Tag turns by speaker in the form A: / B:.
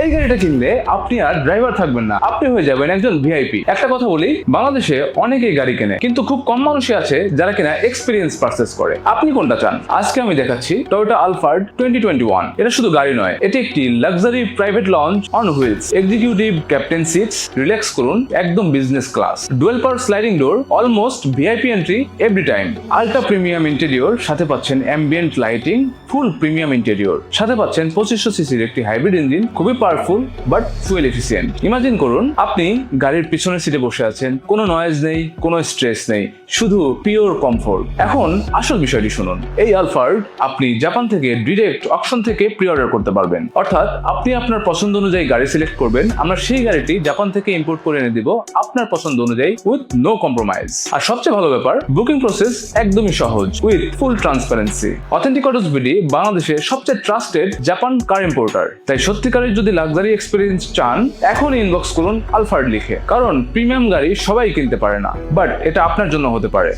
A: এই গাড়িটা কিনলে আপনি আর ড্রাইভার থাকবেন না, আপনি হয়ে যাবেন একজন ভিআইপি। একটা কথা বলি, বাংলাদেশে অনেকেই গাড়ি কেনে, কিন্তু খুব কম মানুষই আছে যারা কিনা এক্সপিরিয়েন্স পারচেজ করে। আপনি কোনটা চান? আজকে আমি দেখাচ্ছি টয়োটা আলফার্ড 2021। এটা শুধু গাড়ি নয়, এটি একটি luxury private launch on wheels. Executive captain seats, relax করুন, একদম business class. Dual power sliding door, almost VIP entry every time. Ultra premium interior, সাথে পাচ্ছেন ambient lighting, full premium interior, সাথে পাচ্ছেন 2500 সিসির একটি হাইব্রিড ইঞ্জিন, খুবই powerful but fuel efficient. Imagine করুন আপনি গাড়ির পিছনের সিটে বসে আছেন, কোনো নয়েজ নেই, কোনো স্ট্রেস নেই, শুধু পিওর কমফোর্ট। এখন আসল বিষয়টি শুনুন, এই আলফার্ড আপনি জাপান থেকে ডিরেক্ট অকশন থেকে প্রি অর্ডার করতে পারবেন। অর্থাৎ আপনি আপনার পছন্দ অনুযায়ী গাড়ি সিলেক্ট করবেন, আমরা সেই গাড়িটি জাপান থেকে ইম্পোর্ট করে এনে দিব আপনার পছন্দ অনুযায়ী উইথ নো কম্প্রোমাইজ। আর সবচেয়ে ভালো ব্যাপার, বুকিং প্রসেস একদমই সহজ with full transparency. Authentic autos BD বাংলাদেশের সবচেয়ে ট্রাস্টেড জাপান কার ইম্পোর্টার। তাই সত্যিকারের যদি লাক্সারি এক্সপিরিয়েন্স চান, এখন ইনবক্স করুন আলফার্ড লিখে। কারণ প্রিমিয়াম গাড়ি সবাই কিনতে পারে না, বাট এটা আপনার জন্য হতে পারে।